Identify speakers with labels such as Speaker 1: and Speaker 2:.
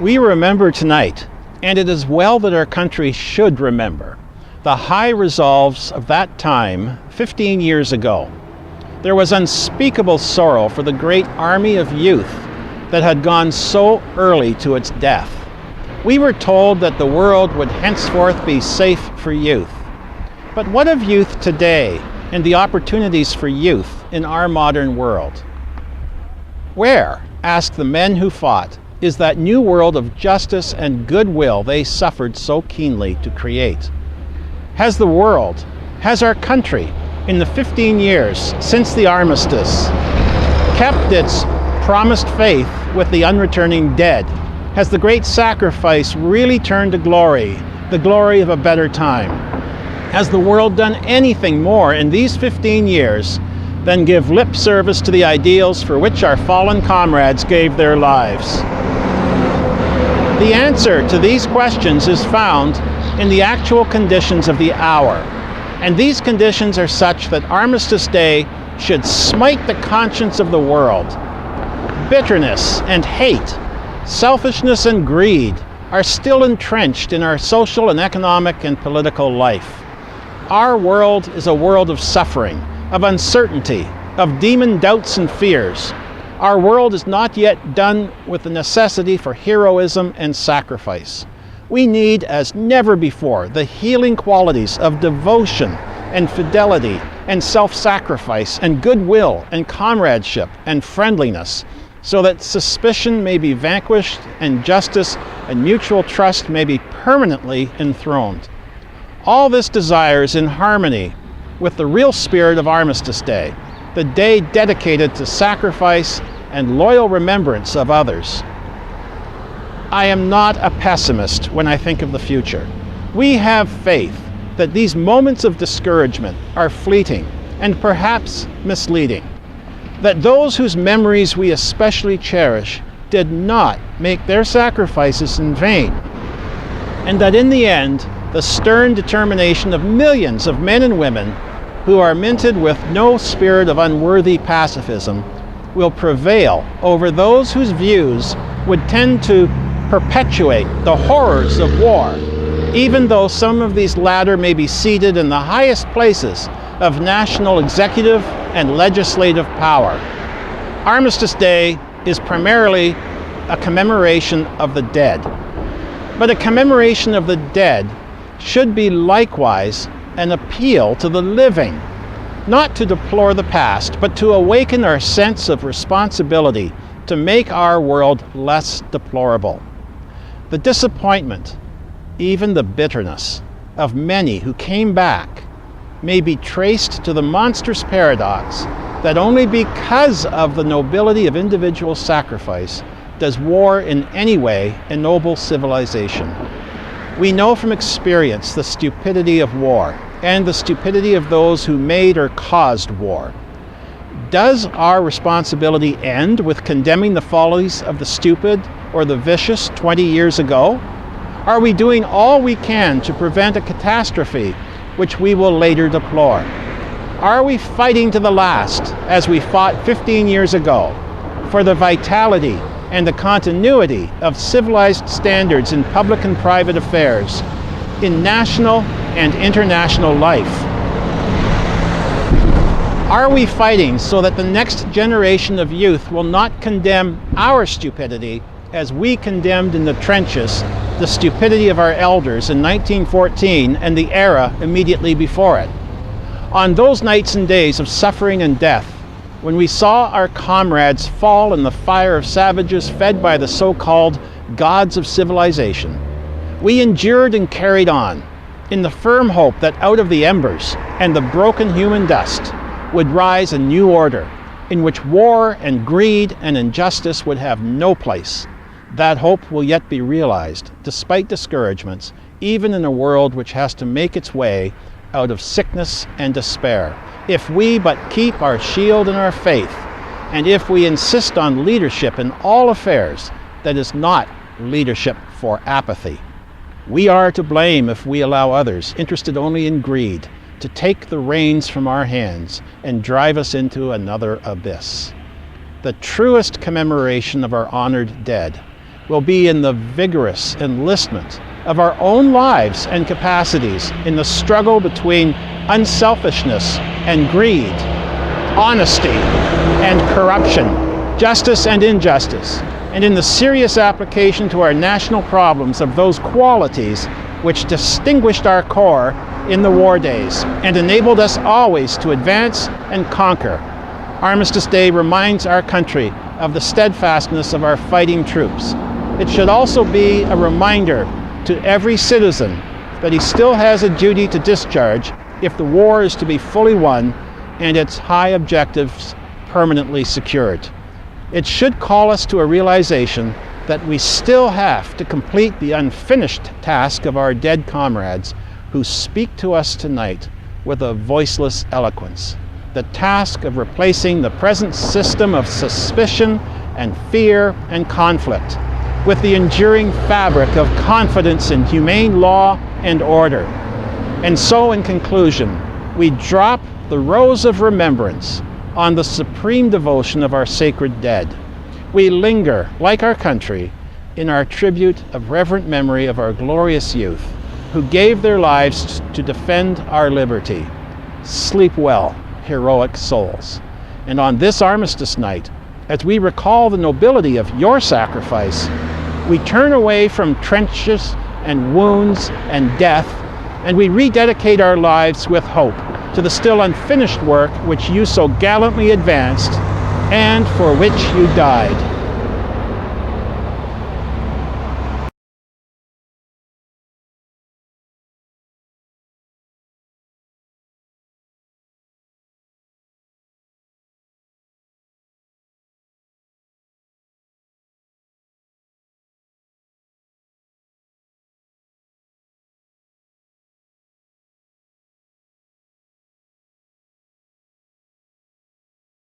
Speaker 1: We remember tonight, and it is well that our country should remember, the high resolves of that time 15 years ago. There was unspeakable sorrow for the great army of youth that had gone so early to its death. We were told that the world would henceforth be safe for youth. But what of youth today and the opportunities for youth in our modern world? Where, ask the men who fought, is that new world of justice and goodwill they suffered so keenly to create? Has the world, has our country, in the 15 years since the armistice, kept its promised faith with the unreturning dead? Has the great sacrifice really turned to glory, the glory of a better time? Has the world done anything more in these 15 years than give lip service to the ideals for which our fallen comrades gave their lives? The answer to these questions is found in the actual conditions of the hour. And these conditions are such that Armistice Day should smite the conscience of the world. Bitterness and hate, selfishness and greed are still entrenched in our social and economic and political life. Our world is a world of suffering, of uncertainty, of demon doubts and fears. Our world is not yet done with the necessity for heroism and sacrifice. We need, as never before, the healing qualities of devotion and fidelity and self-sacrifice and goodwill and comradeship and friendliness, so that suspicion may be vanquished and justice and mutual trust may be permanently enthroned. All this desire is in harmony with the real spirit of Armistice Day, the day dedicated to sacrifice and loyal remembrance of others. I am not a pessimist when I think of the future. We have faith that these moments of discouragement are fleeting and perhaps misleading, that those whose memories we especially cherish did not make their sacrifices in vain, and that in the end, the stern determination of millions of men and women who are minted with no spirit of unworthy pacifism will prevail over those whose views would tend to perpetuate the horrors of war, even though some of these latter may be seated in the highest places of national executive and legislative power. Armistice Day is primarily a commemoration of the dead. But a commemoration of the dead should be likewise an appeal to the living, not to deplore the past, but to awaken our sense of responsibility to make our world less deplorable. The disappointment, even the bitterness, of many who came back may be traced to the monstrous paradox that only because of the nobility of individual sacrifice does war in any way ennoble civilization. We know from experience the stupidity of war and the stupidity of those who made or caused war. Does our responsibility end with condemning the follies of the stupid or the vicious 20 years ago? Are we doing all we can to prevent a catastrophe which we will later deplore? Are we fighting to the last, as we fought 15 years ago, for the vitality and the continuity of civilized standards in public and private affairs, in national and international life? Are we fighting so that the next generation of youth will not condemn our stupidity as we condemned in the trenches the stupidity of our elders in 1914 and the era immediately before it? On those nights and days of suffering and death, when we saw our comrades fall in the fire of savages fed by the so-called gods of civilization, we endured and carried on, in the firm hope that out of the embers and the broken human dust would rise a new order, in which war and greed and injustice would have no place. That hope will yet be realized, despite discouragements, even in a world which has to make its way out of sickness and despair, if we but keep our shield and our faith, and if we insist on leadership in all affairs that is not leadership for apathy. We are to blame if we allow others, interested only in greed, to take the reins from our hands and drive us into another abyss. The truest commemoration of our honored dead will be in the vigorous enlistment of our own lives and capacities in the struggle between unselfishness and greed, honesty and corruption, justice and injustice, and in the serious application to our national problems of those qualities which distinguished our Corps in the war days and enabled us always to advance and conquer. Armistice Day reminds our country of the steadfastness of our fighting troops. It should also be a reminder to every citizen that he still has a duty to discharge if the war is to be fully won and its high objectives permanently secured. It should call us to a realization that we still have to complete the unfinished task of our dead comrades who speak to us tonight with a voiceless eloquence. The task of replacing the present system of suspicion and fear and conflict with the enduring fabric of confidence in humane law and order. And so, in conclusion, we drop the rose of remembrance on the supreme devotion of our sacred dead. We linger, like our country, in our tribute of reverent memory of our glorious youth who gave their lives to defend our liberty. Sleep well, heroic souls. And on this Armistice Night, as we recall the nobility of your sacrifice, we turn away from trenches and wounds and death, and we rededicate our lives with hope to the still unfinished work which you so gallantly advanced and for which you died.